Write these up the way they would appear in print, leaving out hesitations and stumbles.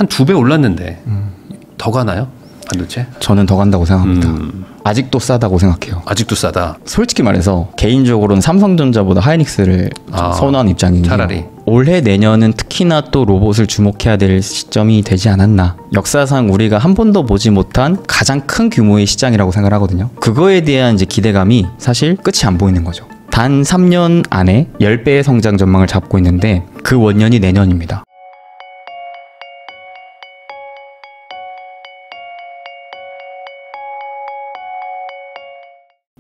한 2배 올랐는데 더 가나요? 반도체? 저는 더 간다고 생각합니다. 아직도 싸다고 생각해요. 아직도 싸다. 솔직히 말해서 개인적으로는 삼성전자보다 하이닉스를 선호하는 입장이에요. 차라리. 올해 내년은 특히나 또 로봇을 주목해야 될 시점이 되지 않았나. 역사상 우리가 한 번도 보지 못한 가장 큰 규모의 시장이라고 생각하거든요. 그거에 대한 이제 기대감이 사실 끝이 안 보이는 거죠. 단 3년 안에 10배의 성장 전망을 잡고 있는데 그 원년이 내년입니다.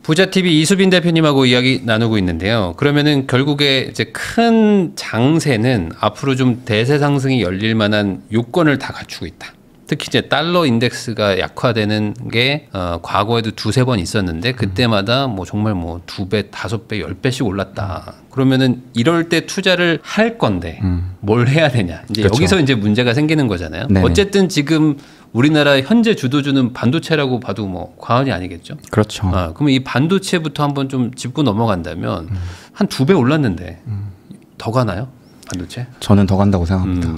부자TV 이수빈 대표님하고 이야기 나누고 있는데요. 그러면은 결국에 이제 큰 장세는 앞으로 좀 대세 상승이 열릴 만한 요건을 다 갖추고 있다. 특히 이제 달러 인덱스가 약화되는 게 과거에도 2-3번 있었는데 그때마다 뭐 정말 뭐 2배, 5배, 10배씩 올랐다. 그러면은 이럴 때 투자를 할 건데 뭘 해야 되냐. 이제 그렇죠. 여기서 이제 문제가 생기는 거잖아요. 네네. 어쨌든 지금 우리나라 현재 주도주는 반도체라고 봐도 뭐 과언이 아니겠죠. 그렇죠. 그러면 이 반도체부터 한번 좀 짚고 넘어간다면 한 2배 올랐는데 더 가나요? 반도체? 저는 더 간다고 생각합니다.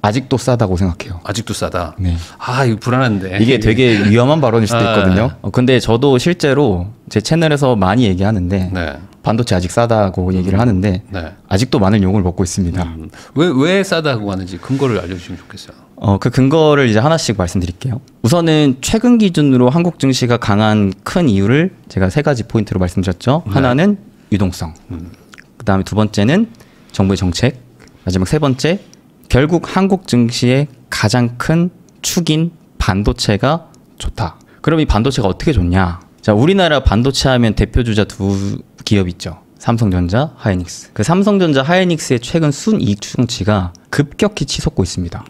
아직도 싸다고 생각해요. 아직도 싸다. 네. 이거 불안한데. 이게 되게 위험한 발언일 수도 있거든요. 근데 저도 실제로 제 채널에서 많이 얘기하는데 네. 반도체 아직 싸다고 얘기를 하는데 네. 아직도 많은 욕을 먹고 있습니다. 왜 싸다고 하는지 근거를 알려주시면 좋겠어요. 그 근거를 이제 하나씩 말씀드릴게요. 우선은 최근 기준으로 한국 증시가 강한 큰 이유를 제가 3가지 포인트로 말씀드렸죠. 네. 하나는 유동성. 그다음에 2번째는 정부의 정책. 마지막 3번째, 결국 한국 증시의 가장 큰 축인 반도체가 좋다. 그럼 이 반도체가 어떻게 좋냐? 자, 우리나라 반도체 하면 대표 주자 2 기업 있죠. 삼성전자, 하이닉스. 그 삼성전자, 하이닉스의 최근 순이익 추정치가 급격히 치솟고 있습니다.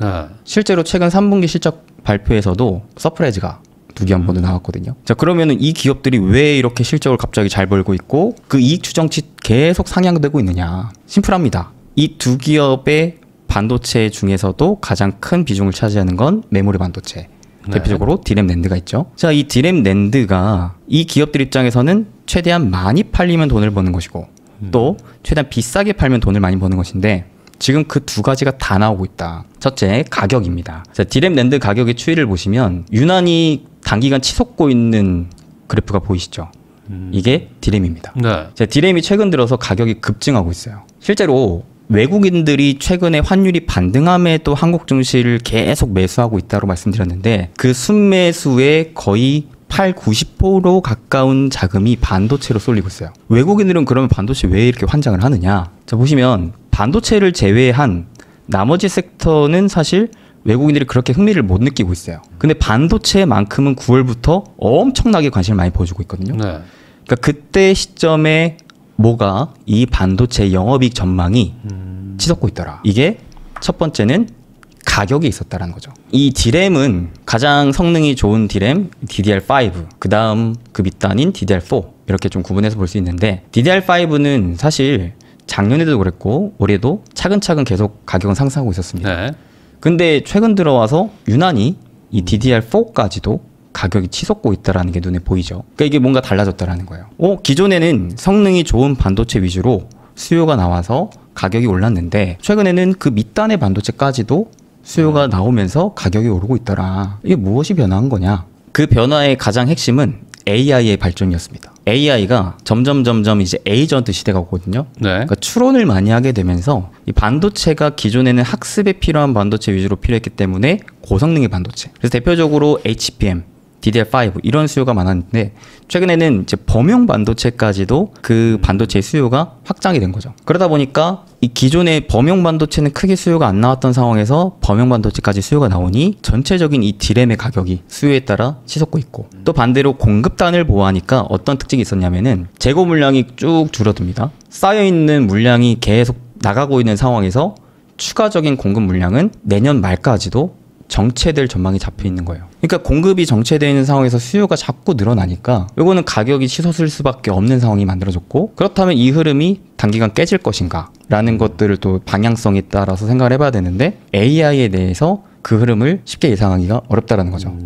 실제로 최근 3분기 실적 발표에서도 서프라이즈가 2기업 모두 나왔거든요. 자, 그러면은 이 기업들이 왜 이렇게 실적을 갑자기 잘 벌고 있고 그 이익 추정치 계속 상향되고 있느냐? 심플합니다. 이 2기업의 반도체 중에서도 가장 큰 비중을 차지하는 건 메모리 반도체. 네. 대표적으로 디램 낸드가 있죠. 자, 이 디램 낸드가 이 기업들 입장에서는 최대한 많이 팔리면 돈을 버는 것이고 또 최대한 비싸게 팔면 돈을 많이 버는 것인데 지금 그 2가지가 다 나오고 있다. 첫째, 가격입니다. 자, 디램 낸드 가격의 추이를 보시면 유난히 단기간 치솟고 있는 그래프가 보이시죠? 이게 디램입니다. 네. 자, 디램이 최근 들어서 가격이 급증하고 있어요. 실제로 외국인들이 최근에 환율이 반등함에도 한국 증시를 계속 매수하고 있다고 말씀드렸는데 그 순매수의 거의 80~90% 가까운 자금이 반도체로 쏠리고 있어요. 외국인들은 그러면 반도체 왜 이렇게 환장을 하느냐? 자, 보시면 반도체를 제외한 나머지 섹터는 사실 외국인들이 그렇게 흥미를 못 느끼고 있어요. 근데 반도체만큼은 9월부터 엄청나게 관심을 많이 보여주고 있거든요. 네. 그러니까 그때 시점에 뭐가 이 반도체 영업이익 전망이 치솟고 있더라. 이게 첫 번째는 가격이 있었다라는 거죠. 이 디램은 가장 성능이 좋은 디램 DDR5, 그 다음 그 밑단인 DDR4 이렇게 좀 구분해서 볼 수 있는데 DDR5는 사실 작년에도 그랬고 올해도 차근차근 계속 가격은 상승하고 있었습니다. 네. 근데 최근 들어와서 유난히 이 DDR4까지도 가격이 치솟고 있다는 게 눈에 보이죠. 그러니까 이게 뭔가 달라졌다라는 거예요. 기존에는 성능이 좋은 반도체 위주로 수요가 나와서 가격이 올랐는데 최근에는 그 밑단의 반도체까지도 수요가 나오면서 가격이 오르고 있더라. 이게 무엇이 변화한 거냐? 그 변화의 가장 핵심은 AI의 발전이었습니다. AI가 점점 이제 에이전트 시대가 오거든요. 네. 그러니까 추론을 많이 하게 되면서 이 반도체가 기존에는 학습에 필요한 반도체 위주로 필요했기 때문에 고성능의 반도체. 그래서 대표적으로 HBM, DDR5 이런 수요가 많았는데 최근에는 이제 범용 반도체까지도 그 반도체의 수요가 확장이 된 거죠. 그러다 보니까 이 기존의 범용 반도체는 크게 수요가 안 나왔던 상황에서 범용 반도체까지 수요가 나오니 전체적인 이 디램의 가격이 수요에 따라 치솟고 있고 또 반대로 공급단을 보호하니까 어떤 특징이 있었냐면은 재고 물량이 쭉 줄어듭니다. 쌓여있는 물량이 계속 나가고 있는 상황에서 추가적인 공급 물량은 내년 말까지도 정체될 전망이 잡혀 있는 거예요. 그러니까 공급이 정체되어 있는 상황에서 수요가 자꾸 늘어나니까 이거는 가격이 치솟을 수밖에 없는 상황이 만들어졌고 그렇다면 이 흐름이 단기간 깨질 것인가 라는 것들을 또 방향성에 따라서 생각을 해봐야 되는데 AI에 대해서 그 흐름을 쉽게 예상하기가 어렵다라는 거죠.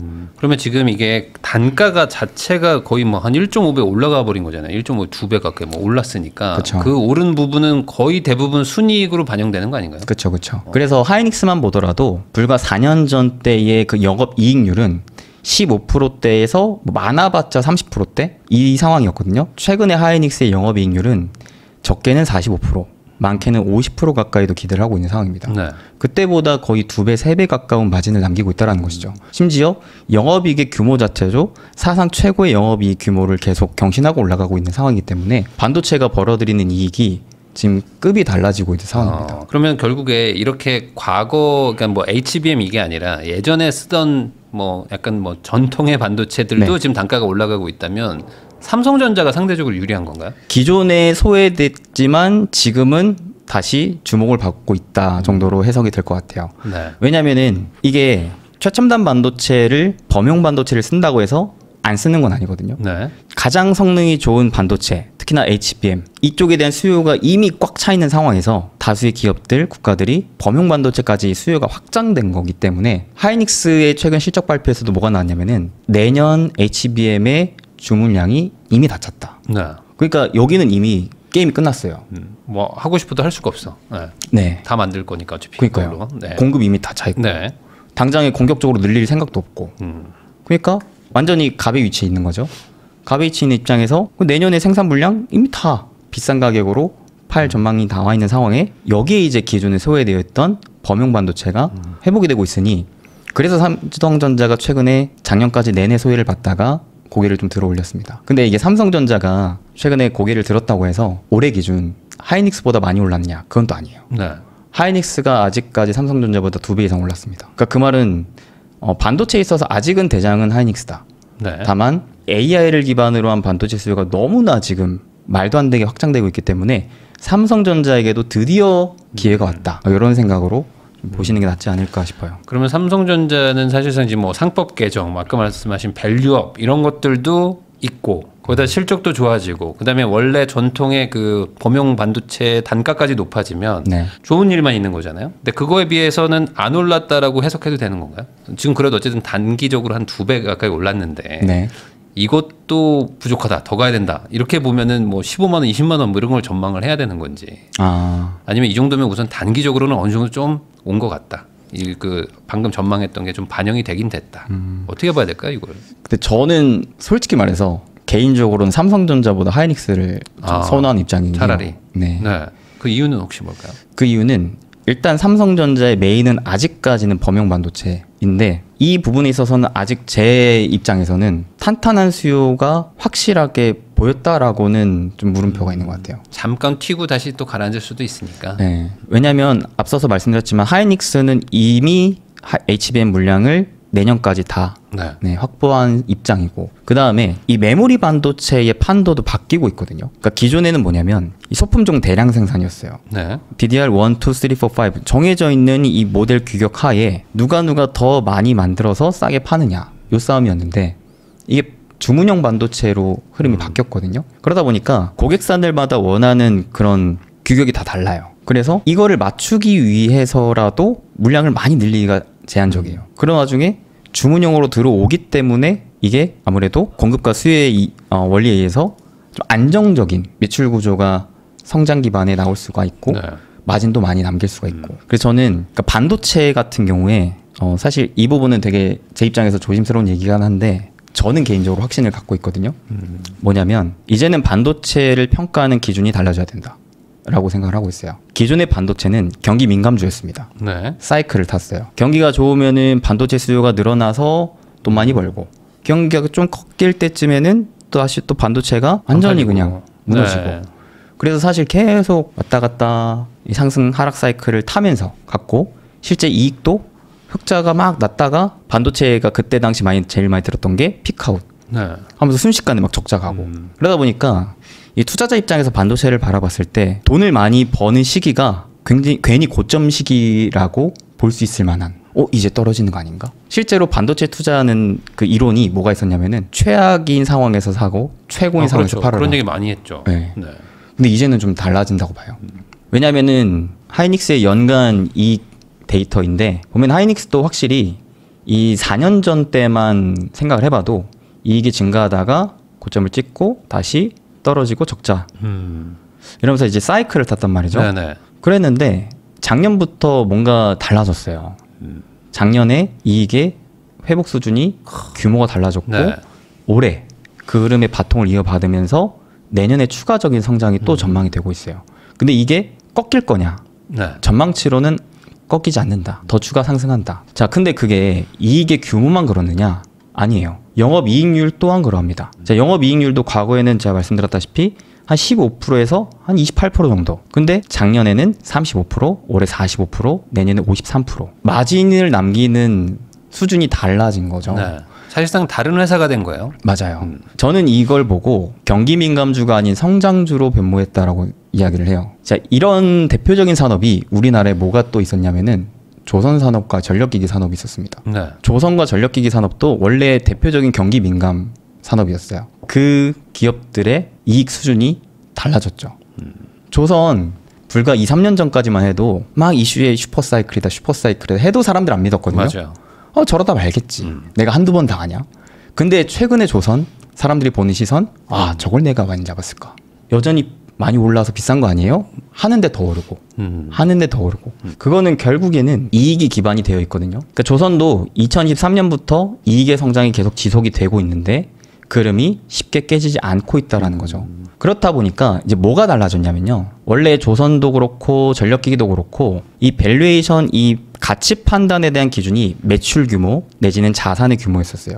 그러면 지금 이게 단가가 자체가 거의 뭐 한 1.5배 올라가 버린 거잖아요. 1.5, 2배 가까이 뭐 올랐으니까. 그쵸. 그 오른 부분은 거의 대부분 순이익으로 반영되는 거 아닌가요? 그렇죠, 그렇죠. 그래서 하이닉스만 보더라도 불과 4년 전 때의 그 영업 이익률은 15%대에서 많아봤자 30%대 이 상황이었거든요. 최근에 하이닉스의 영업 이익률은 적게는 45%, 많게는 50% 가까이도 기대를 하고 있는 상황입니다. 네. 그때보다 거의 2배, 3배 가까운 마진을 남기고 있다는 것이죠. 심지어 영업이익의 규모 자체도 사상 최고의 영업이익 규모를 계속 경신하고 올라가고 있는 상황이기 때문에 반도체가 벌어들이는 이익이 지금 급이 달라지고 있는 상황입니다. 그러면 결국에 이렇게 과거 그러니까 뭐 HBM 이게 아니라 예전에 쓰던 뭐 약간 뭐 전통의 반도체들도 네. 지금 단가가 올라가고 있다면 삼성전자가 상대적으로 유리한 건가요? 기존에 소외됐지만 지금은 다시 주목을 받고 있다 정도로 해석이 될 것 같아요. 네. 왜냐면은 이게 최첨단 반도체를 범용 반도체를 쓴다고 해서 안 쓰는 건 아니거든요. 네. 가장 성능이 좋은 반도체, 특히나 HBM 이쪽에 대한 수요가 이미 꽉 차 있는 상황에서 다수의 기업들, 국가들이 범용 반도체까지 수요가 확장된 거기 때문에 하이닉스의 최근 실적 발표에서도 뭐가 나왔냐면은 내년 HBM의 주문량이 이미 다 찼다. 네. 그러니까 여기는 이미 게임이 끝났어요. 뭐 하고 싶어도 할 수가 없어. 네. 네. 다 만들 거니까 어차피. 그러니까요. 그걸로. 네. 공급 이미 다 차 있고 네. 당장에 공격적으로 늘릴 생각도 없고. 그러니까 완전히 갑의 위치에 있는 거죠. 갑의 위치에 있는 입장에서 내년에 생산 물량 이미 다 비싼 가격으로 팔 전망이 나와 있는 상황에 여기에 이제 기존에 소외되어 있던 범용 반도체가 회복이 되고 있으니 그래서 삼성전자가 최근에 작년까지 내내 소외를 받다가 고개를 좀 들어 올렸습니다. 근데 이게 삼성전자가 최근에 고개를 들었다고 해서 올해 기준 하이닉스보다 많이 올랐냐? 그건 또 아니에요. 네. 하이닉스가 아직까지 삼성전자보다 2배 이상 올랐습니다. 그러니까 그 말은 반도체에 있어서 아직은 대장은 하이닉스다. 네. 다만 AI를 기반으로 한 반도체 수요가 너무나 지금 말도 안 되게 확장되고 있기 때문에 삼성전자에게도 드디어 기회가 왔다. 이런 생각으로 보시는 게 낫지 않을까 싶어요. 그러면 삼성전자는 사실상 지금 뭐 상법 개정, 아까 말씀하신 밸류업 이런 것들도 있고 거기다 실적도 좋아지고 그다음에 원래 전통의 그 범용 반도체 단가까지 높아지면 네. 좋은 일만 있는 거잖아요. 근데 그거에 비해서는 안 올랐다라고 해석해도 되는 건가요? 지금 그래도 어쨌든 단기적으로 한 2배 가까이 올랐는데 네. 이것도 부족하다, 더 가야 된다. 이렇게 보면은 뭐 15만 원, 20만 원 뭐 이런 걸 전망을 해야 되는 건지 아니면 이 정도면 우선 단기적으로는 어느 정도 좀 온 것 같다. 이 그 방금 전망했던 게 좀 반영이 되긴 됐다. 어떻게 봐야 될까요, 이걸? 근데 저는 솔직히 말해서 개인적으로는 삼성전자보다 하이닉스를 좀 선호하는 입장이에요. 차라리. 네. 네. 그 이유는 혹시 뭘까요? 그 이유는 일단 삼성전자의 메인은 아직까지는 범용 반도체인데 이 부분에 있어서는 아직 제 입장에서는 탄탄한 수요가 확실하게 보였다라고는 좀 물음표가 있는 것 같아요. 잠깐 튀고 다시 또 가라앉을 수도 있으니까. 네. 왜냐하면 앞서서 말씀드렸지만 하이닉스는 이미 HBM 물량을 내년까지 다 네. 확보한 입장이고 그 다음에 이 메모리 반도체의 판도도 바뀌고 있거든요. 그러니까 기존에는 뭐냐면 이 소품종 대량 생산이었어요. 네. DDR1, 2, 3, 4, 5 정해져 있는 이 모델 규격 하에 누가 더 많이 만들어서 싸게 파느냐 요 싸움이었는데 이게 주문형 반도체로 흐름이 바뀌었거든요. 그러다 보니까 고객사들마다 원하는 그런 규격이 다 달라요. 그래서 이거를 맞추기 위해서라도 물량을 많이 늘리기가 제한적이에요. 그런 와중에 주문형으로 들어오기 때문에 이게 아무래도 공급과 수요의 원리에 의해서 좀 안정적인 매출 구조가 성장 기반에 나올 수가 있고 네. 마진도 많이 남길 수가 있고 그래서 저는 그러니까 반도체 같은 경우에 사실 이 부분은 되게 제 입장에서 조심스러운 얘기긴 한데 저는 개인적으로 확신을 갖고 있거든요. 뭐냐면 이제는 반도체를 평가하는 기준이 달라져야 된다 라고 생각을 하고 있어요. 기존의 반도체는 경기 민감주였습니다. 네. 사이클을 탔어요. 경기가 좋으면은 반도체 수요가 늘어나서 돈 많이 벌고 경기가 좀 꺾일 때쯤에는 또 다시 또 반도체가 완전히 그냥 무너지고 네. 그래서 사실 계속 왔다 갔다 이 상승 하락 사이클을 타면서 갔고 실제 이익도 흑자가 막 났다가 반도체가 그때 당시 제일 많이 들었던 게 피크아웃 네. 하면서 순식간에 막 적자 가고 그러다 보니까 이 투자자 입장에서 반도체를 바라봤을 때 돈을 많이 버는 시기가 굉장히 괜히 고점 시기라고 볼 수 있을 만한 이제 떨어지는 거 아닌가? 실제로 반도체 투자하는 그 이론이 뭐가 있었냐면은 최악인 상황에서 사고 최고인 상황에서 그렇죠. 팔아라. 그런 얘기 많이 했죠. 네. 네. 근데 이제는 좀 달라진다고 봐요. 왜냐면은 하이닉스의 연간 이익 데이터인데 보면 하이닉스도 확실히 이 4년 전 때만 생각을 해봐도 이익이 증가하다가 고점을 찍고 다시 떨어지고 적자. 이러면서 이제 사이클을 탔단 말이죠. 네네. 그랬는데 작년부터 뭔가 달라졌어요. 작년에 이익의 회복 수준이 규모가 달라졌고 네. 올해 그 흐름의 바통을 이어받으면서 내년에 추가적인 성장이 또 전망이 되고 있어요. 근데 이게 꺾일 거냐? 네. 전망치로는 꺾이지 않는다. 더 추가 상승한다. 자, 근데 그게 이익의 규모만 그렇느냐? 아니에요. 영업이익률 또한 그러합니다. 자, 영업이익률도 과거에는 제가 말씀드렸다시피 한 15%에서 한 28% 정도. 근데 작년에는 35%, 올해 45%, 내년에 53%. 마진을 남기는 수준이 달라진 거죠. 네. 사실상 다른 회사가 된 거예요. 맞아요. 저는 이걸 보고 경기 민감주가 아닌 성장주로 변모했다라고 이야기를 해요. 자, 이런 대표적인 산업이 우리나라에 뭐가 또 있었냐면은 조선산업과 전력기기 산업이 있었습니다. 네. 조선과 전력기기 산업도 원래 대표적인 경기 민감 산업이었어요. 그 기업들의 이익 수준이 달라졌죠. 조선 불과 2, 3년 전까지만 해도 막 이슈에 슈퍼사이클이다 슈퍼사이클이다 해도 사람들 안 믿었거든요. 맞아요. 저러다 말겠지. 내가 한두 번 당하냐. 근데 최근에 조선 사람들이 보는 시선, 저걸 내가 많이 잡았을까. 여전히 많이 올라서 비싼 거 아니에요? 하는데 더 오르고 하는데 더 오르고. 그거는 결국에는 이익이 기반이 되어 있거든요. 그러니까 조선도 2023년부터 이익의 성장이 계속 지속이 되고 있는데 그 흐름이 쉽게 깨지지 않고 있다라는 거죠. 그렇다 보니까 이제 뭐가 달라졌냐면요. 원래 조선도 그렇고 전력기기도 그렇고 이 밸류에이션, 이 가치 판단에 대한 기준이 매출 규모 내지는 자산의 규모였었어요.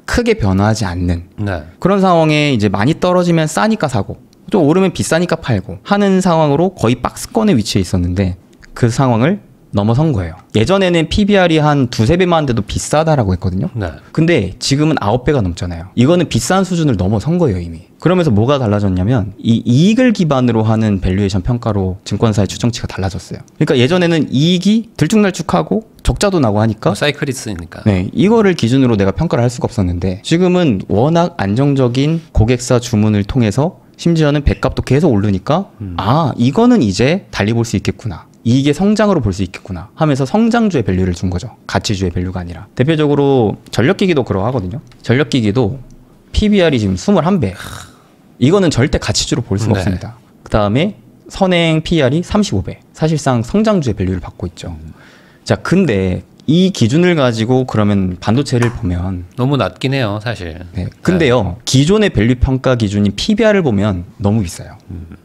크게 변화하지 않는 네. 그런 상황에 이제 많이 떨어지면 싸니까 사고 좀 오르면 비싸니까 팔고 하는 상황으로 거의 박스권에 위치해 있었는데 그 상황을 넘어선 거예요. 예전에는 PBR이 한 2~3배만 돼도 비싸다라고 했거든요. 네. 근데 지금은 9배가 넘잖아요. 이거는 비싼 수준을 넘어선 거예요, 이미. 그러면서 뭐가 달라졌냐면 이 이익을 기반으로 하는 밸류에이션 평가로 증권사의 추정치가 달라졌어요. 그러니까 예전에는 이익이 들쭉날쭉하고 적자도 나고 하니까 사이클이 있으니까. 네, 이거를 기준으로 내가 평가를 할 수가 없었는데 지금은 워낙 안정적인 고객사 주문을 통해서 심지어는 배값도 계속 오르니까 이거는 이제 달리 볼 수 있겠구나. 이익의 성장으로 볼 수 있겠구나 하면서 성장주의 밸류를 준 거죠. 가치주의 밸류가 아니라. 대표적으로 전력기기도 그러하거든요. 전력기기도 PBR이 지금 21배. 이거는 절대 가치주로 볼 수가 네. 없습니다. 그 다음에 선행 PR이 35배. 사실상 성장주의 밸류를 받고 있죠. 자, 근데 이 기준을 가지고 그러면 반도체를 보면 너무 낮긴 해요, 사실. 네. 근데요, 기존의 밸류 평가 기준인 PBR을 보면 너무 비싸요.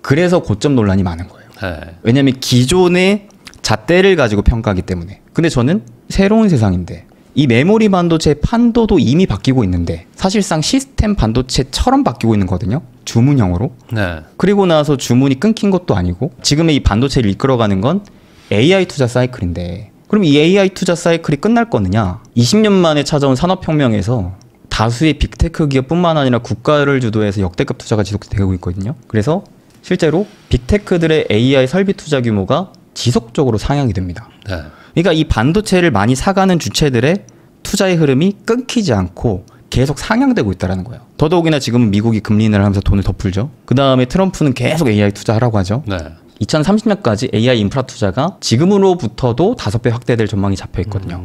그래서 고점 논란이 많은 거예요. 네. 왜냐하면 기존의 잣대를 가지고 평가하기 때문에. 근데 저는 새로운 세상인데 이 메모리 반도체 판도도 이미 바뀌고 있는데 사실상 시스템 반도체처럼 바뀌고 있는 거거든요. 주문형으로. 네. 그리고 나서 주문이 끊긴 것도 아니고 지금의 이 반도체를 이끌어가는 건 AI 투자 사이클인데 그럼 이 AI 투자 사이클이 끝날 거느냐? 20년 만에 찾아온 산업혁명에서 다수의 빅테크 기업뿐만 아니라 국가를 주도해서 역대급 투자가 지속되고 있거든요. 그래서 실제로 빅테크들의 AI 설비 투자 규모가 지속적으로 상향이 됩니다. 네. 그러니까 이 반도체를 많이 사가는 주체들의 투자의 흐름이 끊기지 않고 계속 상향되고 있다는 거예요. 더더욱이나 지금은 미국이 금리 인하를 하면서 돈을 더 풀죠. 그 다음에 트럼프는 계속 AI 투자하라고 하죠. 네. 2030년까지 AI 인프라 투자가 지금으로부터도 5배 확대될 전망이 잡혀 있거든요.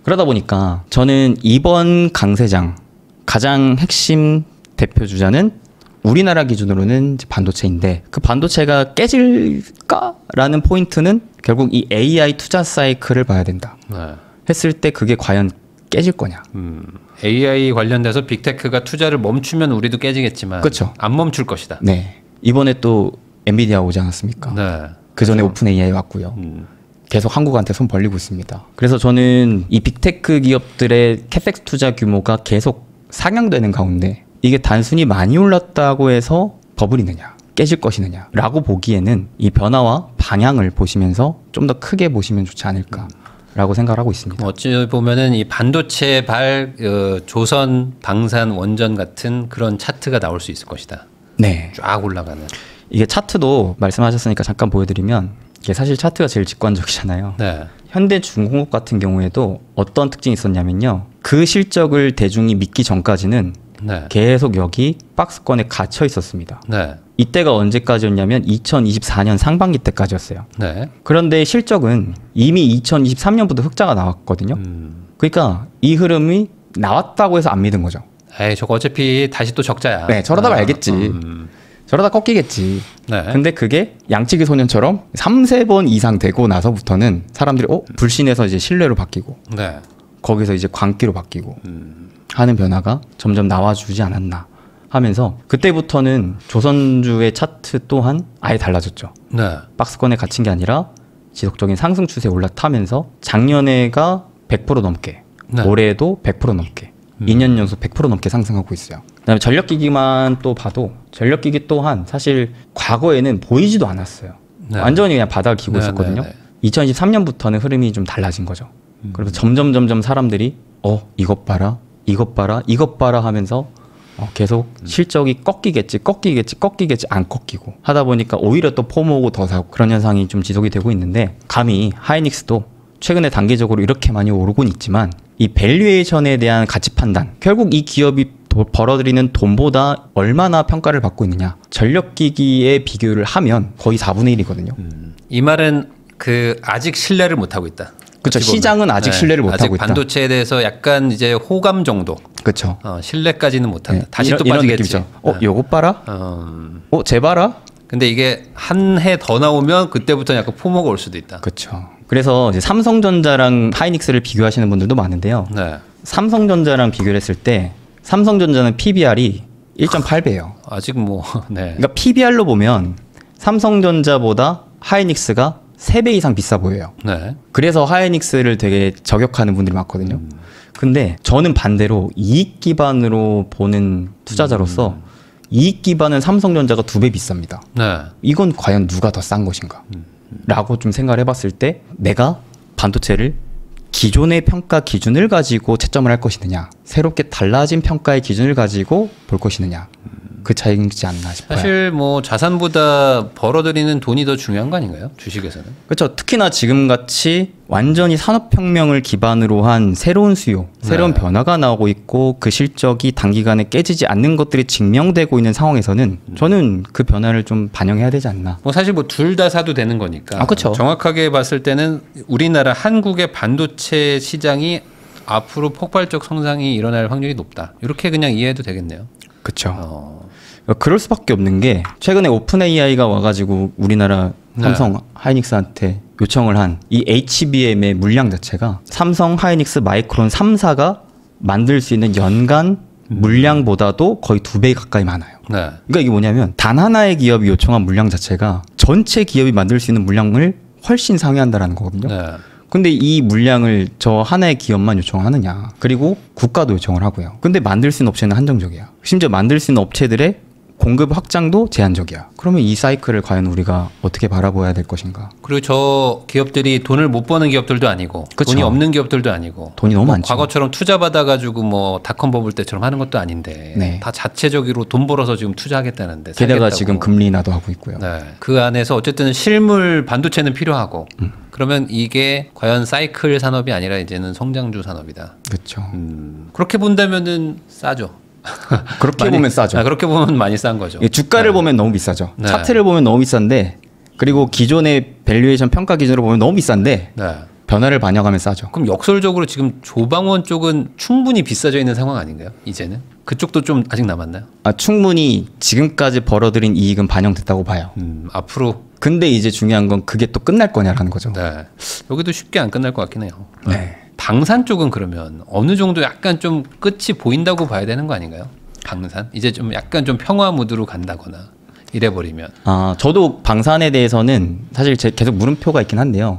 그러다 보니까 저는 이번 강세장 가장 핵심 대표 주자는 우리나라 기준으로는 반도체인데 그 반도체가 깨질까라는 포인트는 결국 이 AI 투자 사이클을 봐야 된다. 네. 했을 때 그게 과연 깨질 거냐. AI 관련돼서 빅테크가 투자를 멈추면 우리도 깨지겠지만 그쵸. 안 멈출 것이다. 네. 이번에 또 엔비디아 오지 않았습니까? 네. 그 전에 오픈 AI 왔고요. 계속 한국한테 손 벌리고 있습니다. 그래서 저는 이 빅테크 기업들의 캐펙스 투자 규모가 계속 상향되는 가운데 이게 단순히 많이 올랐다고 해서 버블이느냐 깨질 것이느냐 라고 보기에는 이 변화와 방향을 보시면서 좀 더 크게 보시면 좋지 않을까 라고 생각을 하고 있습니다. 어찌 보면은 이 반도체 조선 방산 원전 같은 그런 차트가 나올 수 있을 것이다. 네. 쫙 올라가는. 이게 차트도 말씀하셨으니까 잠깐 보여드리면 이게 사실 차트가 제일 직관적이잖아요. 네. 현대중공업 같은 경우에도 어떤 특징이 있었냐면요. 그 실적을 대중이 믿기 전까지는 네. 계속 여기 박스권에 갇혀 있었습니다. 네. 이때가 언제까지였냐면 2024년 상반기 때까지였어요. 네. 그런데 실적은 이미 2023년부터 흑자가 나왔거든요. 그러니까 이 흐름이 나왔다고 해서 안 믿은 거죠. 에이, 저거 어차피 다시 또 적자야. 네, 저러다가 알겠지. 저러다 꺾이겠지. 네. 근데 그게 양치기 소년처럼 3-4번 이상 되고 나서부터는 사람들이 불신해서 이제 신뢰로 바뀌고 네. 거기서 이제 광기로 바뀌고 하는 변화가 점점 나와주지 않았나 하면서 그때부터는 조선주의 차트 또한 아예 달라졌죠. 네. 박스권에 갇힌 게 아니라 지속적인 상승 추세에 올라타면서 작년에가 100% 넘게 네. 올해에도 100% 넘게 2년 연속 100% 넘게 상승하고 있어요. 그다음에 전력기기만 또 봐도 전력기기 또한 사실 과거에는 보이지도 않았어요. 네. 완전히 그냥 바닥을 기고 네, 있었거든요. 네, 2023년부터는 흐름이 좀 달라진 거죠. 그래서 점점 사람들이 이것 봐라 하면서 계속 실적이 꺾이겠지 안 꺾이고 하다 보니까 오히려 또 포모고 더 사고 그런 현상이 좀 지속이 되고 있는데 감히 하이닉스도 최근에 단기적으로 이렇게 많이 오르곤 있지만 이 밸류에이션에 대한 가치 판단 결국 이 기업이 벌어들이는 돈보다 얼마나 평가를 받고 있느냐 전력기기에 비교를 하면 거의 4분의 1이거든요. 이 말은 아직 신뢰를 못 하고 있다. 그렇죠. 시장은 아직 신뢰를 못 하고 있다. 반도체에 대해서 약간 이제 호감 정도. 그렇죠. 신뢰까지는 못 한다. 네. 다시 이런, 또 빠지겠지. 이런 느낌이죠. 요것 봐라. 쟤 봐라. 근데 이게 한 해 더 나오면 그때부터 약간 포모가 올 수도 있다. 그렇죠. 그래서 이제 삼성전자랑 하이닉스를 비교하시는 분들도 많은데요. 네. 삼성전자랑 비교를 했을 때 삼성전자는 PBR이 1.8배예요. 아직 뭐 네. 그러니까 PBR로 보면 삼성전자보다 하이닉스가 3배 이상 비싸 보여요. 네. 그래서 하이닉스를 되게 저격하는 분들이 많거든요. 근데 저는 반대로 이익 기반으로 보는 투자자로서 이익 기반은 삼성전자가 2배 비쌉니다. 네. 이건 과연 누가 더 싼 것인가? 라고 좀 생각을 해봤을 때 내가 반도체를 기존의 평가 기준을 가지고 채점을 할 것이느냐 새롭게 달라진 평가의 기준을 가지고 볼 것이느냐 그 차이이지 않나 싶어요. 사실 뭐 자산보다 벌어들이는 돈이 더 중요한 거 아닌가요? 주식에서는. 그렇죠. 특히나 지금같이 완전히 산업혁명을 기반으로 한 새로운 수요, 새로운 네. 변화가 나오고 있고 그 실적이 단기간에 깨지지 않는 것들이 증명되고 있는 상황에서는 저는 그 변화를 좀 반영해야 되지 않나. 뭐 사실 뭐 둘 다 사도 되는 거니까. 그렇죠. 정확하게 봤을 때는 우리나라 한국의 반도체 시장이 앞으로 폭발적 성장이 일어날 확률이 높다. 이렇게 그냥 이해해도 되겠네요. 그렇죠. 그럴 수밖에 없는 게 최근에 오픈 AI가 와가지고 우리나라 삼성 하이닉스한테 요청을 한 이 HBM의 물량 자체가 삼성 하이닉스 마이크론 3사가 만들 수 있는 연간 물량보다도 거의 2배 가까이 많아요. 네. 그러니까 이게 뭐냐면 단 하나의 기업이 요청한 물량 자체가 전체 기업이 만들 수 있는 물량을 훨씬 상회한다라는 거거든요. 네. 근데 이 물량을 저 하나의 기업만 요청하느냐. 그리고 국가도 요청을 하고요. 근데 만들 수 있는 업체는 한정적이야. 심지어 만들 수 있는 업체들의 공급 확장도 제한적이야. 그러면 이 사이클을 과연 우리가 어떻게 바라봐야 될 것인가. 그리고 저 기업들이 돈을 못 버는 기업들도 아니고 그쵸. 돈이 없는 기업들도 아니고 돈이 너무 뭐 많죠. 과거처럼 투자 받아가지고 뭐 닷컴 버블 때처럼 하는 것도 아닌데 네. 다 자체적으로 돈 벌어서 지금 투자하겠다는데 게다가 살겠다고. 지금 금리 인하도 하고 있고요. 네. 그 안에서 어쨌든 실물 반도체는 필요하고 그러면 이게 과연 사이클 산업이 아니라 이제는 성장주 산업이다. 그렇죠. 그렇게 본다면은 싸죠. 그렇게 보면 싸죠. 그렇게 보면 많이 싼 거죠. 주가를 보면 너무 비싸죠. 네. 차트를 보면 너무 비싼데 그리고 기존의 밸류에이션 평가 기준으로 보면 너무 비싼데 네. 변화를 반영하면 싸죠. 그럼 역설적으로 지금 조방원 쪽은 충분히 비싸져 있는 상황 아닌가요? 이제는 그쪽도 좀 아직 남았나요? 충분히 지금까지 벌어들인 이익은 반영됐다고 봐요. 앞으로 근데 이제 중요한 건 그게 또 끝날 거냐라는 거죠. 네. 여기도 쉽게 안 끝날 것 같긴 해요. 네. 방산 쪽은 그러면 어느 정도 약간 좀 끝이 보인다고 봐야 되는 거 아닌가요? 방산 이제 좀 약간 좀 평화 무드로 간다거나 이래버리면. 저도 방산에 대해서는 사실 계속 물음표가 있긴 한데요.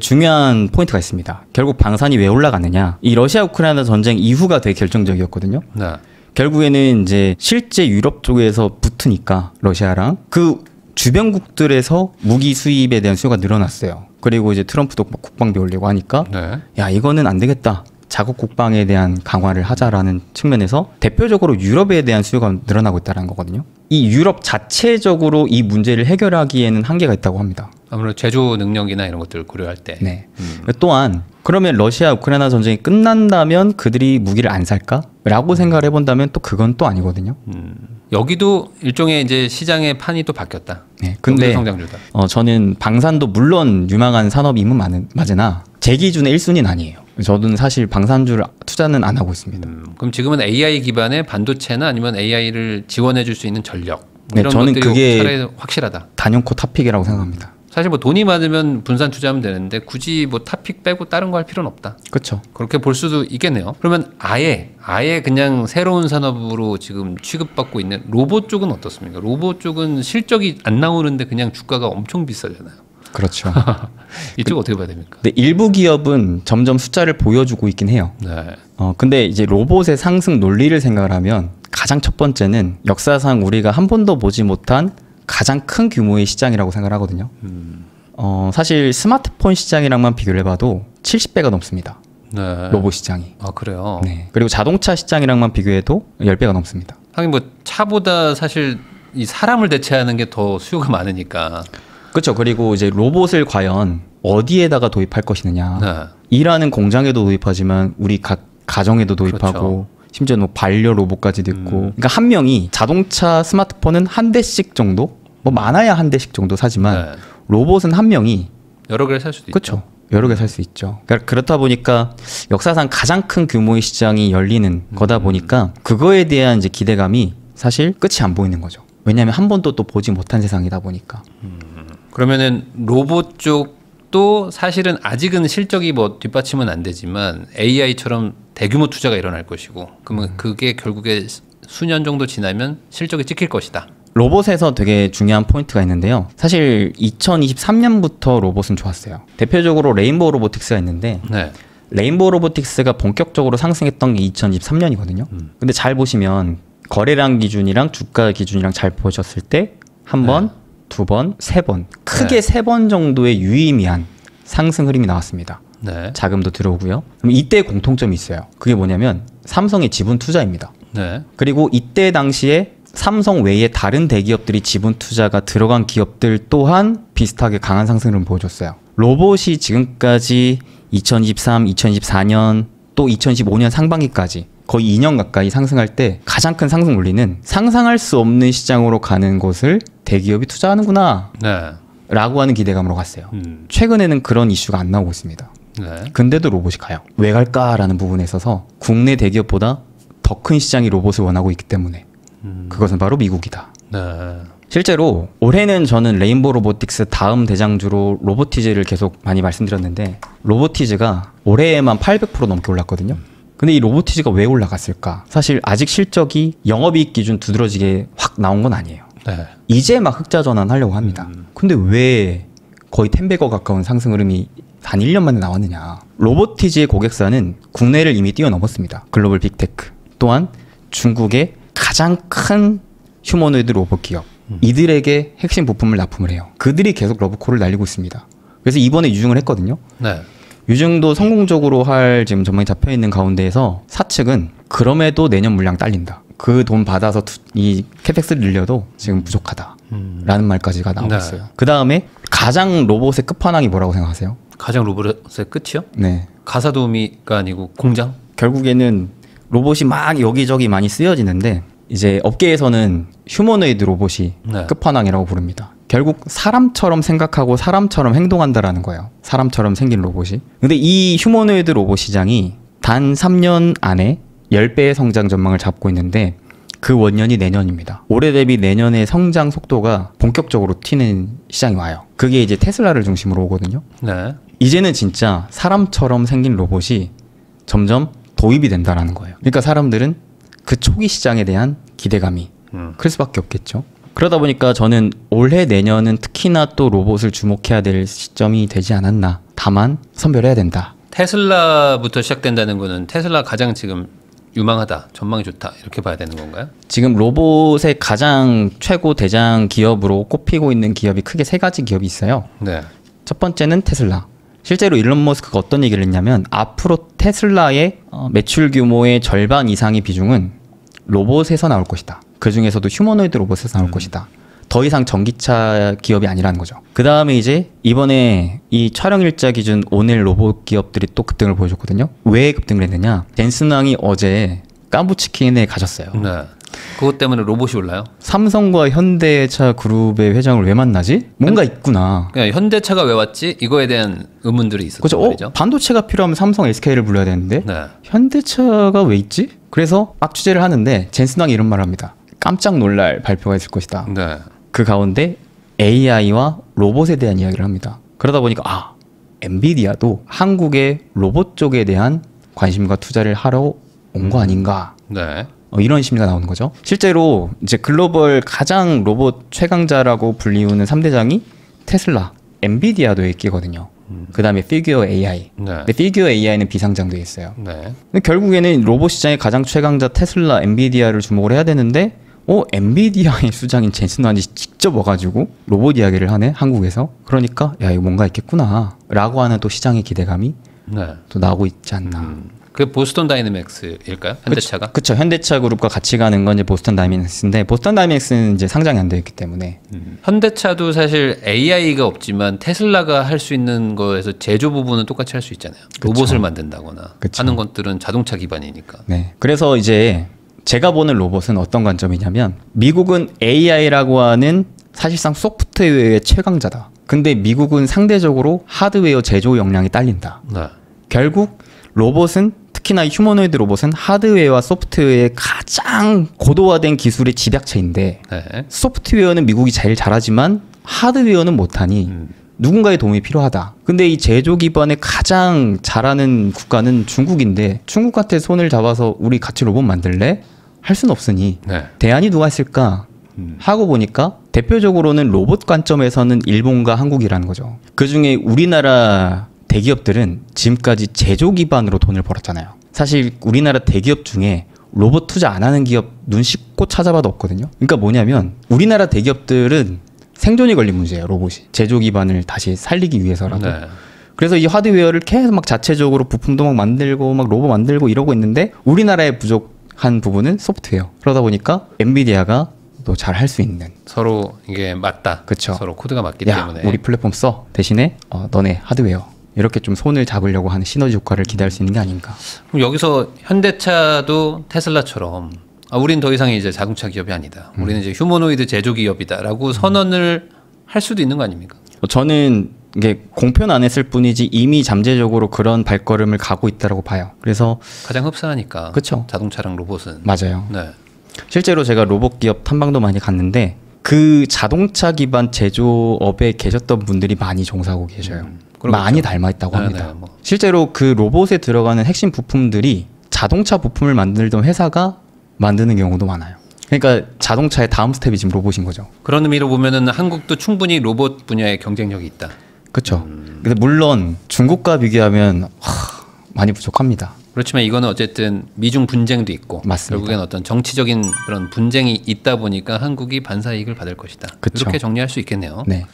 중요한 포인트가 있습니다. 결국 방산이 왜 올라가느냐? 이 러시아 우크라이나 전쟁 이후가 되게 결정적이었거든요. 네. 결국에는 이제 실제 유럽 쪽에서 붙으니까 러시아랑 그 주변국들에서 무기 수입에 대한 수요가 늘어났어요. 그리고 이제 트럼프도 국방비 올리고 하니까 네. 야 이거는 안 되겠다. 자국 국방에 대한 강화를 하자라는 측면에서 대표적으로 유럽에 대한 수요가 늘어나고 있다는 거거든요. 이 유럽 자체적으로 이 문제를 해결하기에는 한계가 있다고 합니다. 아무래도 제조 능력이나 이런 것들을 고려할 때. 네. 또한 그러면 러시아 우크라이나 전쟁이 끝난다면 그들이 무기를 안 살까? 라고 생각을 해본다면 또 그건 또 아니거든요. 여기도 일종의 이제 시장의 판이 또 바뀌었다. 네, 근데 성장주다. 저는 방산도 물론 유망한 산업임은 맞으나 제 기준의 1순위는 아니에요. 저는 사실 방산주를 투자는 안 하고 있습니다. 그럼 지금은 AI 기반의 반도체나 아니면 AI를 지원해 줄 수 있는 전력 네, 이런 저는 것들이 그게 차라리 확실하다. 단연코 탑픽이라고 생각합니다. 사실 뭐 돈이 많으면 분산 투자하면 되는데 굳이 뭐 탑픽 빼고 다른 거 할 필요는 없다. 그렇죠. 그렇게 볼 수도 있겠네요. 그러면 아예 그냥 새로운 산업으로 지금 취급받고 있는 로봇 쪽은 어떻습니까? 로봇 쪽은 실적이 안 나오는데 그냥 주가가 엄청 비싸잖아요. 그렇죠. 이쪽 어떻게 봐야 됩니까? 근데 일부 기업은 점점 숫자를 보여주고 있긴 해요. 네. 근데 이제 로봇의 상승 논리를 생각을 하면 가장 첫 번째는 역사상 우리가 한 번도 보지 못한 가장 큰 규모의 시장이라고 생각을 하거든요. 사실 스마트폰 시장이랑만 비교를 해봐도 70배가 넘습니다. 네. 로봇 시장이. 아 그래요? 네. 그리고 자동차 시장이랑만 비교해도 10배가 넘습니다. 하긴 뭐 차보다 사실 이 사람을 대체하는 게 더 수요가 많으니까. 그렇죠. 그리고 이제 로봇을 과연 어디에다가 도입할 것이느냐. 네. 일하는 공장에도 도입하지만 우리 각 가정에도 도입하고 그렇죠. 심지어 뭐 반려 로봇까지도 있고. 그러니까 한 명이 자동차, 스마트폰은 한 대씩 정도, 뭐 많아야 한 대씩 정도 사지만 네. 로봇은 한 명이 여러 개를 살 수도 그렇죠. 있죠. 여러 개 살 수 있죠. 그렇다 보니까 역사상 가장 큰 규모의 시장이 열리는 거다 보니까 그거에 대한 이제 기대감이 사실 끝이 안 보이는 거죠. 왜냐하면 한 번도 또 보지 못한 세상이다 보니까. 그러면은 로봇 쪽도 사실은 아직은 실적이 뭐 뒷받침은 안 되지만 AI처럼 대규모 투자가 일어날 것이고 그러면 그게 결국에 수년 정도 지나면 실적이 찍힐 것이다. 로봇에서 되게 중요한 포인트가 있는데요. 사실 2023년부터 로봇은 좋았어요. 대표적으로 레인보우 로보틱스가 있는데 네. 레인보우 로보틱스가 본격적으로 상승했던 게 2023년이거든요. 근데 잘 보시면 거래량 기준이랑 주가 기준이랑 잘 보셨을 때 한 번, 두 번, 세 번 크게 세 번 정도의 유의미한 상승 흐름이 나왔습니다. 네. 자금도 들어오고요. 그럼 이때 공통점이 있어요. 그게 뭐냐면 삼성의 지분 투자입니다. 네. 그리고 이때 당시에 삼성 외에 다른 대기업들이 지분 투자가 들어간 기업들 또한 비슷하게 강한 상승을 보여줬어요. 로봇이 지금까지 2023, 2024년 또 2025년 상반기까지 거의 2년 가까이 상승할 때 가장 큰 상승 논리는 상상할 수 없는 시장으로 가는 곳을 대기업이 투자하는구나 네. 라고 하는 기대감으로 갔어요. 최근에는 그런 이슈가 안 나오고 있습니다. 네. 근데도 로봇이 가요. 왜 갈까라는 부분에 있어서 국내 대기업보다 더 큰 시장이 로봇을 원하고 있기 때문에 그것은 바로 미국이다. 네. 실제로 올해는 저는 레인보우 로보틱스 다음 대장주로 로보티즈를 계속 많이 말씀드렸는데 로보티즈가 올해에만 800% 넘게 올랐거든요. 근데 이 로보티즈가 왜 올라갔을까? 사실 아직 실적이 영업이익 기준 두드러지게 확 나온 건 아니에요. 네. 이제 막 흑자 전환하려고 합니다. 근데 왜 거의 10배가 가까운 상승 흐름이 단 1년 만에 나왔느냐. 로보티즈의 고객사는 국내를 이미 뛰어넘었습니다. 글로벌 빅테크. 또한 중국의 가장 큰 휴머노이드 로봇 기업. 이들에게 핵심 부품을 납품을 해요. 그들이 계속 러브콜을 날리고 있습니다. 그래서 이번에 유증을 했거든요. 네. 유증도 성공적으로 할 지금 전망이 잡혀 있는 가운데에서 사측은 그럼에도 내년 물량 딸린다. 그 돈 받아서 이 캐펙스를 늘려도 지금 부족하다. 라는 말까지가 나오고 네. 있어요. 그 다음에 가장 로봇의 끝판왕이 뭐라고 생각하세요? 가장 로봇의 끝이요? 네. 가사 도우미가 아니고 공장? 결국에는 로봇이 막 여기저기 많이 쓰여지는데 이제 업계에서는 휴머노이드 로봇이 네. 끝판왕이라고 부릅니다. 결국 사람처럼 생각하고 사람처럼 행동한다라는 거예요. 사람처럼 생긴 로봇이. 근데 이 휴머노이드 로봇 시장이 단 3년 안에 10배의 성장 전망을 잡고 있는데 그 원년이 내년입니다. 올해 대비 내년의 성장 속도가 본격적으로 튀는 시장이 와요. 그게 이제 테슬라를 중심으로 오거든요. 네. 이제는 진짜 사람처럼 생긴 로봇이 점점 도입이 된다라는 거예요. 그러니까 사람들은 그 초기 시장에 대한 기대감이 클 수밖에 없겠죠. 그러다 보니까 저는 올해 내년은 특히나 또 로봇을 주목해야 될 시점이 되지 않았나. 다만 선별해야 된다. 테슬라부터 시작된다는 거는 테슬라 가장 지금 유망하다, 전망이 좋다 이렇게 봐야 되는 건가요? 지금 로봇의 가장 최고 대장 기업으로 꼽히고 있는 기업이 크게 세 가지 기업이 있어요. 네. 첫 번째는 테슬라. 실제로 일론 머스크가 어떤 얘기를 했냐면 앞으로 테슬라의 매출 규모의 절반 이상의 비중은 로봇에서 나올 것이다. 그 중에서도 휴머노이드 로봇에서 나올 것이다. 더 이상 전기차 기업이 아니라는 거죠. 그 다음에 이제 이번에 이 촬영 일자 기준 오늘 로봇 기업들이 또 급등을 보여줬거든요. 왜 급등을 했느냐? 젠슨 왕이 어제 깐부치킨에 가셨어요. 네. 그것 때문에 로봇이 올라요? 삼성과 현대차 그룹의 회장을 왜 만나지? 뭔가 있구나. 그러니까 현대차가 왜 왔지? 이거에 대한 의문들이 있었단 그렇죠. 말이죠. 반도체가 필요하면 삼성, SK를 불러야 되는데 네. 현대차가 왜 있지? 그래서 막 취재를 하는데 젠슨 왕이 이런 말을 합니다. 깜짝 놀랄 발표가 있을 것이다. 네. 그 가운데 AI와 로봇에 대한 이야기를 합니다. 그러다 보니까 엔비디아도 한국의 로봇 쪽에 대한 관심과 투자를 하러 온 거 아닌가. 네. 이런 심리가 나오는 거죠. 실제로 이제 글로벌 가장 로봇 최강자라고 불리우는 3대장이 테슬라, 엔비디아도 있거든요. 그 다음에 피규어 AI. 네. 근데 피규어 AI는 비상장돼 있어요. 네. 근데 결국에는 로봇 시장의 가장 최강자 테슬라, 엔비디아를 주목을 해야 되는데 엔비디아의 수장인 젠슨 왕이 직접 와가지고 로봇 이야기를 하네, 한국에서. 그러니까 야, 이거 뭔가 있겠구나 라고 하는 또 시장의 기대감이 네. 또 나오고 있지 않나. 그 보스턴 다이내믹스일까요? 현대차가? 그렇죠. 현대차 그룹과 같이 가는 건 이제 보스턴 다이내믹스인데 보스턴 다이내믹스는 이제 상장이 안 되어 있기 때문에 현대차도 사실 AI가 없지만 테슬라가 할 수 있는 거에서 제조 부분은 똑같이 할 수 있잖아요. 로봇을 만든다거나 그쵸. 하는 것들은 자동차 기반이니까. 네. 그래서 이제 제가 보는 로봇은 어떤 관점이냐면 미국은 AI라고 하는 사실상 소프트웨어의 최강자다. 근데 미국은 상대적으로 하드웨어 제조 역량이 딸린다. 네. 결국 로봇은 특히나 휴머노이드 로봇은 하드웨어와 소프트웨어의 가장 고도화된 기술의 집약체인데 네. 소프트웨어는 미국이 제일 잘하지만 하드웨어는 못하니 누군가의 도움이 필요하다. 근데 이 제조 기반에 가장 잘하는 국가는 중국인데 중국한테 손을 잡아서 우리 같이 로봇 만들래? 할 수는 없으니 네. 대안이 누가 있을까? 하고 보니까 대표적으로는 로봇 관점에서는 일본과 한국이라는 거죠. 그중에 우리나라 대기업들은 지금까지 제조 기반으로 돈을 벌었잖아요. 사실 우리나라 대기업 중에 로봇 투자 안 하는 기업 눈 씻고 찾아봐도 없거든요. 그러니까 뭐냐면 우리나라 대기업들은 생존이 걸린 문제예요. 로봇이 제조 기반을 다시 살리기 위해서라도. 네. 그래서 이 하드웨어를 계속 막 자체적으로 부품도 막 만들고 막 로봇 만들고 이러고 있는데 우리나라의 부족한 부분은 소프트웨어. 그러다 보니까 엔비디아가 또 잘 할 수 있는. 서로 이게 맞다. 그쵸. 서로 코드가 맞기 야, 때문에. 우리 플랫폼 써. 대신에 너네 하드웨어. 이렇게 좀 손을 잡으려고 하는 시너지 효과를 기대할 수 있는 게 아닌가. 그럼 여기서 현대차도 테슬라처럼 우린 더 이상 이제 자동차 기업이 아니다. 우리는 이제 휴머노이드 제조 기업이다라고 선언을 할 수도 있는 거 아닙니까? 저는 이게 공표는 안 했을 뿐이지 이미 잠재적으로 그런 발걸음을 가고 있다고 봐요. 그래서 가장 흡사하니까. 그쵸. 자동차랑 로봇은. 맞아요. 네. 실제로 제가 로봇 기업 탐방도 많이 갔는데 그 자동차 기반 제조업에 계셨던 분들이 많이 종사하고 계셔요. 많이 닮아 있다고 합니다. 네, 뭐. 실제로 그 로봇에 들어가는 핵심 부품들이 자동차 부품을 만들던 회사가 만드는 경우도 많아요. 그러니까 자동차의 다음 스텝이 지금 로봇인 거죠. 그런 의미로 보면은 한국도 충분히 로봇 분야에 경쟁력이 있다. 그렇죠. 근데 물론 중국과 비교하면 많이 부족합니다. 그렇지만 이거는 어쨌든 미중 분쟁도 있고 맞습니다. 결국엔 어떤 정치적인 그런 분쟁이 있다 보니까 한국이 반사이익을 받을 것이다. 그쵸. 이렇게 정리할 수 있겠네요. 네.